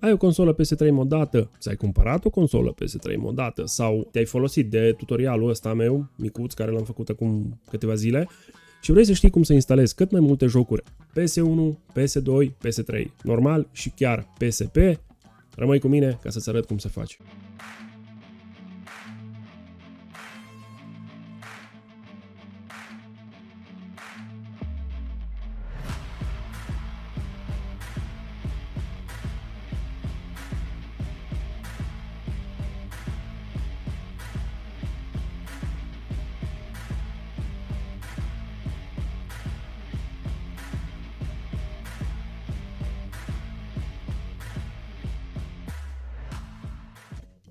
Ai o consolă PS3 modată, ți-ai cumpărat o consolă PS3 modată sau te-ai folosit de tutorialul ăsta meu, micuț, care l-am făcut acum câteva zile și vrei să știi cum să instalezi cât mai multe jocuri PS1, PS2, PS3, normal și chiar PSP, rămâi cu mine ca să-ți arăt cum se face.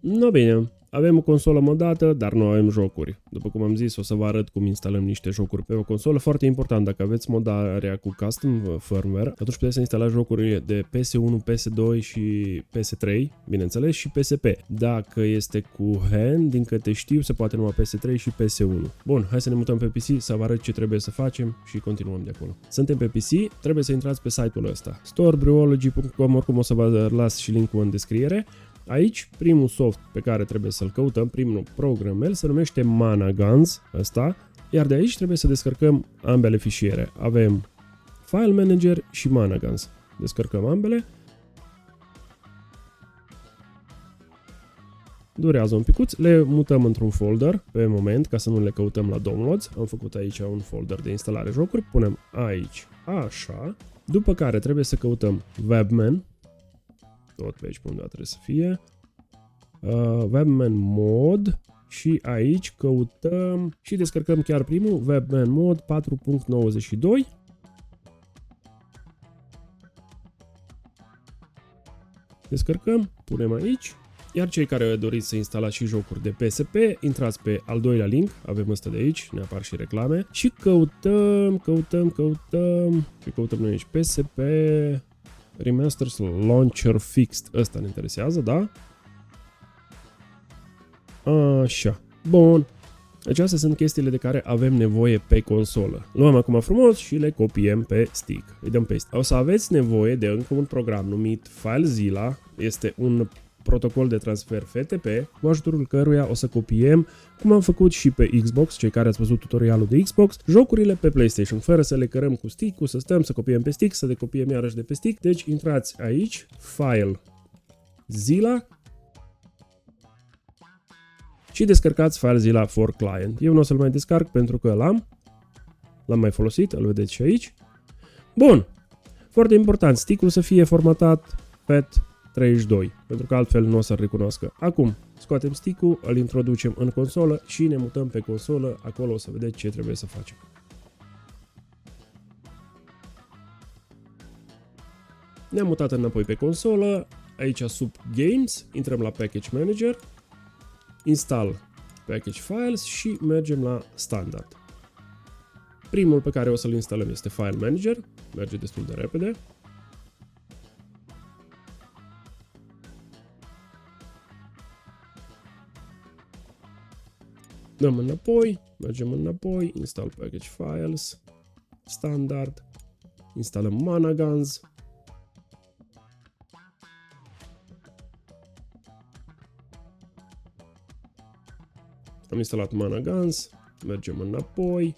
No bine, avem o consolă modată, dar nu avem jocuri. După cum am zis, o să vă arăt cum instalăm niște jocuri pe o consolă. Foarte important, dacă aveți modarea cu custom firmware, atunci puteți să instalați jocuri de PS1, PS2 și PS3, bineînțeles, și PSP. Dacă este cu hand, din câte știu, se poate numai PS3 și PS1. Bun, hai să ne mutăm pe PC, să vă arăt ce trebuie să facem și continuăm de acolo. Suntem pe PC, trebuie să intrați pe site-ul ăsta, storebryology.com, oricum o să vă las și link-ul în descriere. Aici, primul soft pe care trebuie să-l căutăm, primul programel, se numește Mana Guns, ăsta, iar de aici trebuie să descărcăm ambele fișiere. Avem File Manager și Mana Guns. Descărcăm ambele. Durează un picuț, le mutăm într-un folder pe moment, ca să nu le căutăm la downloads. Am făcut aici un folder de instalare jocuri, punem aici, așa, după care trebuie să căutăm Webman, tot pe aici pe unde trebuie să fie, Webman Mod și aici căutăm și descărcăm chiar primul, Webman Mod 4.92. Descărcăm, punem aici, iar cei care doriți să instalați și jocuri de PSP, intrați pe al doilea link, avem ăsta de aici, ne apar și reclame și căutăm și căutăm noi aici PSP Remasters Launcher Fixed, ăsta ne interesează, da? Așa, bun. Deci astea sunt chestiile de care avem nevoie pe consolă. Luăm acum frumos și le copiem pe stick. Îi dăm paste. O să aveți nevoie de încă un program numit FileZilla. Este un protocol de transfer FTP, cu ajutorul căruia o să copiem, cum am făcut și pe Xbox, cei care ați văzut tutorialul de Xbox, jocurile pe PlayStation, fără să le cărăm cu stick-ul, să stăm, să copiem pe stick, să le copiem iarăși de pe stick. Deci intrați aici, FileZilla, și descărcați FileZilla for Client. Eu nu o să-l mai descarc pentru că l-am mai folosit, îl vedeți și aici. Bun, foarte important, stick-ul să fie formatat FAT32, pentru că altfel nu o să-l recunoască. Acum, scoatem stick-ul, îl introducem în consolă și ne mutăm pe consolă, acolo o să vedeți ce trebuie să facem. Ne-am mutat înapoi pe consolă, aici sub Games, intrăm la Package Manager, Install Package Files și mergem la Standard. Primul pe care o să-l instalăm este File Manager, merge destul de repede. Dăm înapoi, mergem înapoi, Install Package Files, Standard, instalăm Mana Guns. Am instalat Mana Guns, mergem înapoi,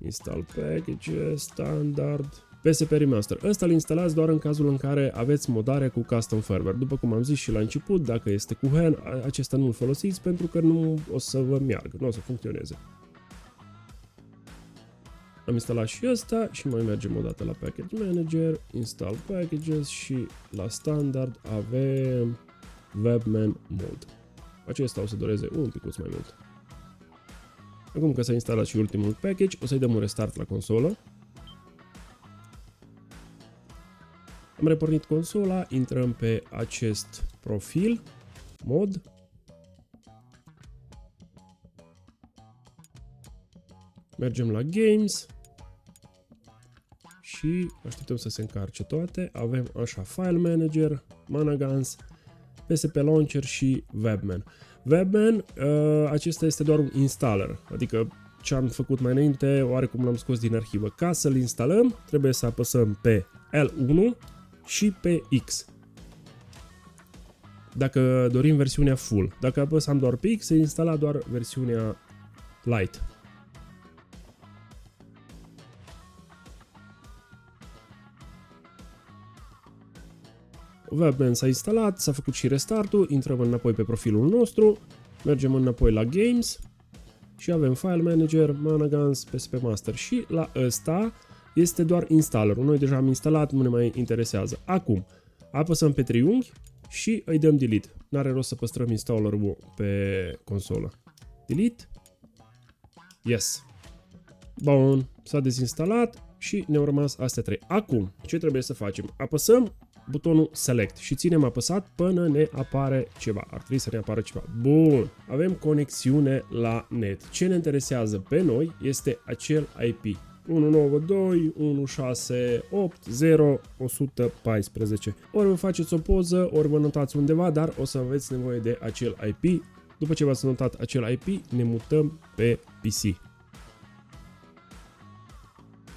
Install Packages, Standard, PSP Remaster. Ăsta îl instalați doar în cazul în care aveți modarea cu custom firmware. După cum am zis și la început, dacă este cu HAN, acesta nu-l folosiți pentru că nu o să vă meargă, nu o să funcționeze. Am instalat și ăsta și mai mergem o dată la Package Manager, Install Packages și la Standard avem Webman Mode. Acesta o să dureze un picuț mai mult. Acum că s-a instalat și ultimul package, o să-i dăm un restart la consolă. Am repornit consola, intrăm pe acest profil, mod. Mergem la Games și așteptăm să se încarce toate. Avem așa File Manager, Mana Guns, PSP Launcher și Webman. Webman, acesta este doar un installer, adică ce am făcut mai înainte, oarecum l-am scos din arhivă. Ca să-l instalăm, trebuie să apăsăm pe L1 și pe X. dacă dorim versiunea full. Dacă apăsăm doar pe X, se instala doar versiunea light. Webman s-a instalat, s-a făcut și restartul, intrăm înapoi pe profilul nostru, mergem înapoi la Games și avem File Manager, Managans, PSP Master și la ăsta este doar installerul. Noi deja am instalat, nu ne mai interesează. Acum, apăsăm pe triunghi și îi dăm delete. N-are rost să păstrăm installerul pe consolă. Delete. Yes. Bun, s-a dezinstalat și ne-au rămas astea 3. Acum, ce trebuie să facem? Apăsăm butonul Select și ținem apăsat până ne apare ceva. Ar trebui să ne apară ceva. Bun, avem conexiune la net. Ce ne interesează pe noi este acel IP. 192.168.0.114. Ori vă faceți o poză, ori vă notați undeva, dar o să aveți nevoie de acel IP. După ce v-ați notat acel IP, ne mutăm pe PC.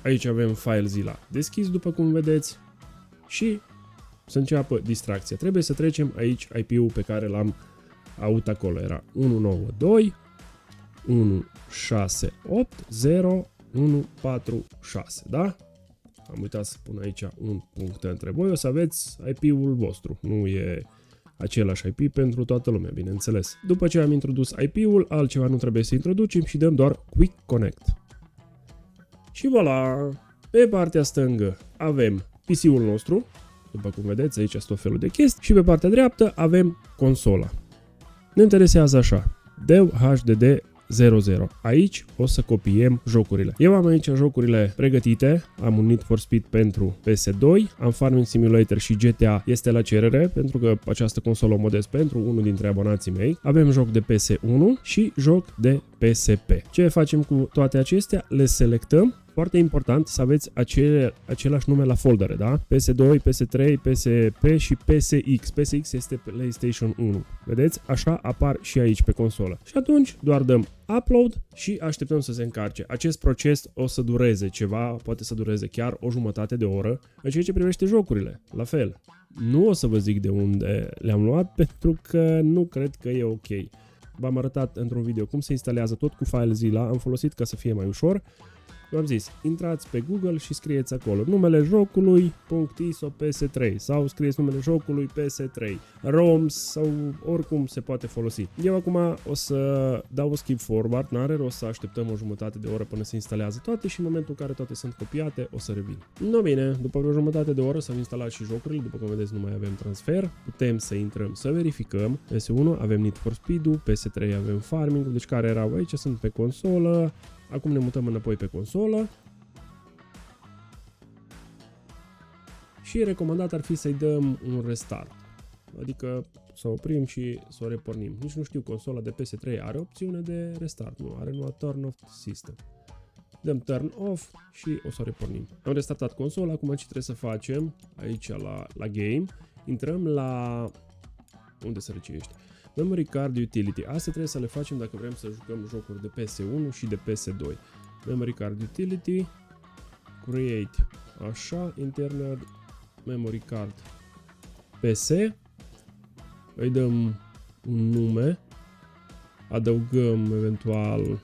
Aici avem FileZilla deschis, după cum vedeți, și să înceapă distracția. Trebuie să trecem aici IP-ul pe care l-am avut acolo. Era 192.168.0.146, da? Am uitat să pun aici un punct între voi. O să aveți IP-ul vostru. Nu e același IP pentru toată lumea, bineînțeles. După ce am introdus IP-ul, altceva nu trebuie să introducem și dăm doar Quick Connect. Și voilà! Pe partea stângă avem PC-ul nostru. După cum vedeți, aici este tot felul de chestii. Și pe partea dreaptă avem consola. Ne interesează așa. Dev HDD 00. Aici o să copiem jocurile. Eu am aici jocurile pregătite. Am un Need for Speed pentru PS2. Am Farming Simulator și GTA este la cerere pentru că această consolă o modez pentru unul dintre abonații mei. Avem joc de PS1 și joc de PSP. Ce facem cu toate acestea? Le selectăm. Foarte important să aveți același nume la foldere, da? PS2, PS3, PSP și PSX. PSX este PlayStation 1. Vedeți? Așa apar și aici pe consolă. Și atunci doar dăm upload și așteptăm să se încarce. Acest proces o să dureze ceva, poate să dureze chiar o jumătate de oră. În ceea ce privește jocurile, la fel. Nu o să vă zic de unde le-am luat pentru că nu cred că e ok. V-am arătat într-un video cum se instalează tot cu FileZilla, am folosit ca să fie mai ușor. V-am zis, intrați pe Google și scrieți acolo numele jocului .iso PS3 sau scrieți numele jocului PS3, ROMs sau oricum se poate folosi. Eu acum o să dau skip forward, n-are rost să așteptăm o jumătate de oră până se instalează toate și în momentul în care toate sunt copiate o să revin. No bine, după o jumătate de oră s-au instalat și jocurile, după cum vedeți nu mai avem transfer, putem să intrăm să verificăm. PS1 avem Need for Speed-ul, PS3 avem Farming-ul, deci care erau aici, sunt pe consolă. Acum ne mutăm înapoi pe consolă și recomandat ar fi să-i dăm un restart, adică să oprim și să o repornim. Nici nu știu, consola de PS3 are opțiune de restart, nu are numai turn off system. Dăm turn off și o să o repornim. Am restartat consola, acum ce trebuie să facem? Aici la game, intrăm la... unde să răcești? Memory Card Utility. Astea trebuie să le facem dacă vrem să jucăm jocuri de PS1 și de PS2. Memory Card Utility. Create. Așa. Internal Memory Card PS. Îi dăm un nume. Adăugăm eventual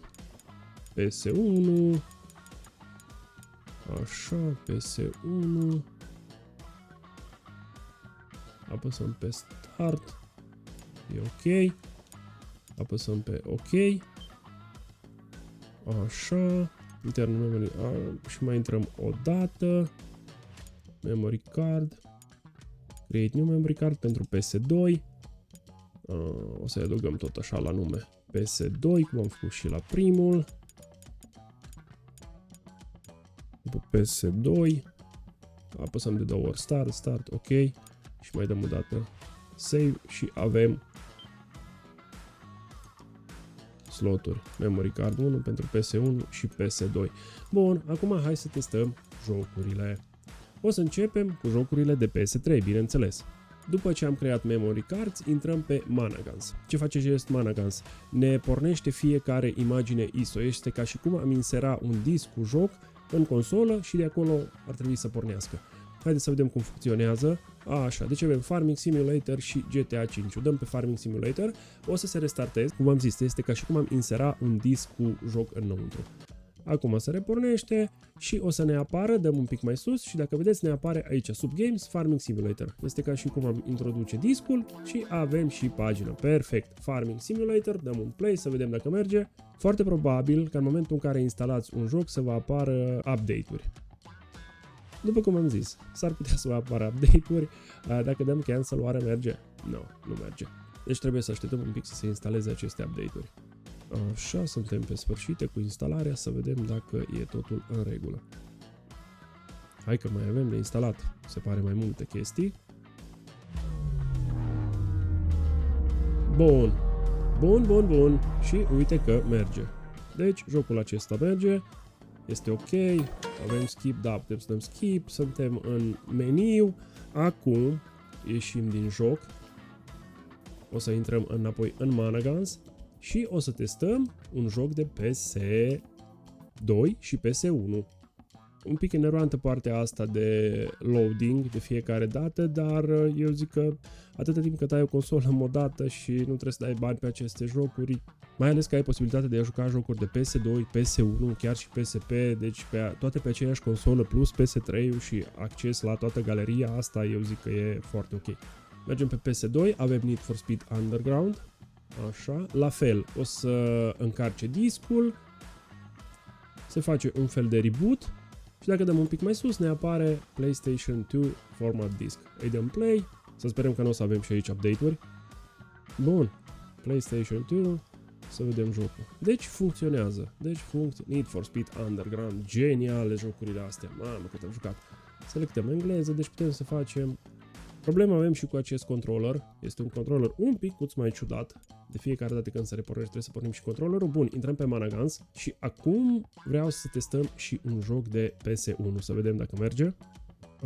PS1. Așa. PS1. Apăsăm pe Start. E ok. Apăsăm pe ok. Așa. Internal memory. Și mai intrăm o dată. Memory card. Create new memory card pentru PS2. O să adăugăm tot așa la nume PS2, cum am făcut și la primul. După PS2. Apăsăm de două ori Start, ok. Și mai dăm o dată Save și avem sloturi Memory Card 1 pentru PS1 și PS2. Bun, acum hai să testăm jocurile. O să începem cu jocurile de PS3, bineînțeles. După ce am creat Memory Cards, intrăm pe Managans. Ce face acest Managans? Ne pornește fiecare imagine ISO. Este ca și cum am insera un disc cu joc în consolă și de acolo ar trebui să pornească. Haideți să vedem cum funcționează. Așa, deci avem Farming Simulator și GTA 5. Dăm pe Farming Simulator, o să se restarteze. Cum am zis, este ca și cum am insera un disc cu joc înăuntru. Acum se repornește și o să ne apară, dăm un pic mai sus și dacă vedeți ne apare aici sub Games Farming Simulator. Este ca și cum am introduce discul și avem și pagina. Perfect. Farming Simulator, dăm un play să vedem dacă merge. Foarte probabil că în momentul în care instalați un joc să vă apară update-uri. După cum am zis, s-ar putea să vă apară update-uri. Dacă dăm cancel, oare merge? Nu merge. Deci trebuie să așteptăm un pic să se instaleze aceste update-uri. Așa, suntem pe sfârșit cu instalarea, să vedem dacă e totul în regulă. Hai că mai avem de instalat, se pare mai multe chestii. Bun. Și uite că merge. Deci, jocul acesta merge, este ok, avem skip, da, putem să dăm skip, suntem în meniu. Acum, ieșim din joc, o să intrăm înapoi în Mana Guns. Și o să testăm un joc de PS2 și PS1. Un pic enervantă partea asta de loading de fiecare dată, dar eu zic că atâta timp cât ai o consolă modată și nu trebuie să dai bani pe aceste jocuri, mai ales că ai posibilitatea de a juca jocuri de PS2, PS1, chiar și PSP, deci toate pe aceeași consolă plus PS3 și acces la toată galeria asta, eu zic că e foarte ok. Mergem pe PS2, avem Need for Speed Underground. Așa, la fel, o să încarce discul, se face un fel de reboot și dacă dăm un pic mai sus ne apare PlayStation 2 Format Disc. Îi dăm play, să sperăm că nu o să avem și aici update-uri. Bun, PlayStation 2, să vedem jocul. Deci funcționează, Need for Speed Underground, geniale jocurile astea, mamă cât am jucat. Selectăm engleză, deci putem să facem. Problema avem și cu acest controller, este un controller un pic mai ciudat, de fiecare dată când se repornește trebuie să pornim și controllerul. Bun, intrăm pe Mana Guns și acum vreau să testăm și un joc de PS1, să vedem dacă merge.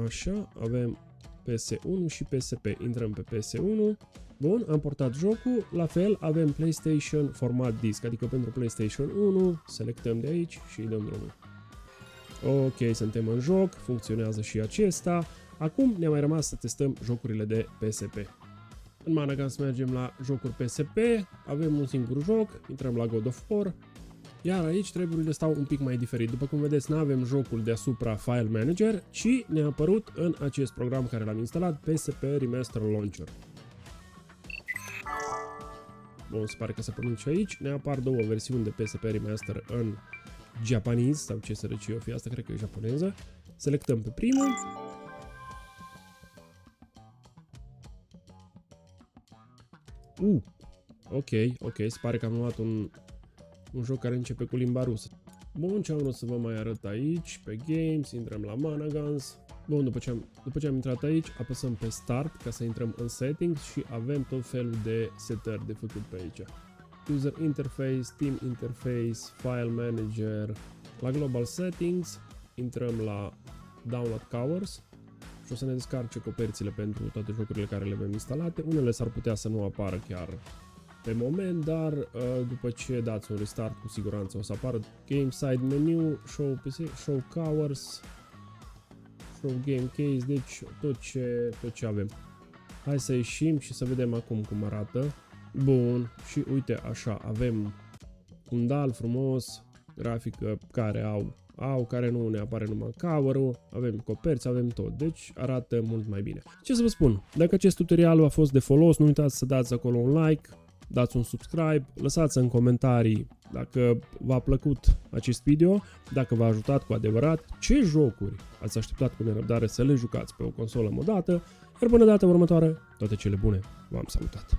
Așa, avem PS1 și PSP, intrăm pe PS1, bun, am portat jocul, la fel avem PlayStation Format Disc, adică pentru PlayStation 1, selectăm de aici și îi dăm drumul. Ok, suntem în joc, funcționează și acesta. Acum ne-a mai rămas să testăm jocurile de PSP. În Mana Guns mergem la jocuri PSP, avem un singur joc, intrăm la God of War, iar aici treburile stau un pic mai diferit. După cum vedeți, nu avem jocul deasupra File Manager, ci ne-a apărut în acest program care l-am instalat, PSP Remaster Launcher. Bun, se pare că se pronunță aici, ne apar două versiuni de PSP Remaster în japonez, sau ce să răci eu fi asta, cred că e japoneză. Selectăm pe primul. Ok, se pare că am luat un joc care începe cu limba rusă. Bun, ce am vrut să vă mai arăt aici, pe Games, intrăm la Mana Guns. Bun, după ce am intrat aici, apăsăm pe Start ca să intrăm în Settings și avem tot felul de setări de făcut pe aici. User Interface, Team Interface, File Manager. La Global Settings, intrăm la Download Covers. Și o să ne descarce coperțile pentru toate jocurile care le avem instalate. Unele s-ar putea să nu apară chiar pe moment, dar după ce dați un restart cu siguranță o să apară Game Side Menu, Show PC, Show Covers, Show Game Case, deci tot ce avem. Hai să ieșim și să vedem acum cum arată. Bun, și uite așa, avem un dal frumos, grafică care care nu ne apare numai cover-ul, avem coperți, avem tot, deci arată mult mai bine. Ce să vă spun, dacă acest tutorial a fost de folos, nu uitați să dați acolo un like, dați un subscribe, lăsați în comentarii dacă v-a plăcut acest video, dacă v-a ajutat cu adevărat, ce jocuri ați așteptat cu nerăbdare să le jucați pe o consolă modată, iar până data următoare, toate cele bune, v-am salutat!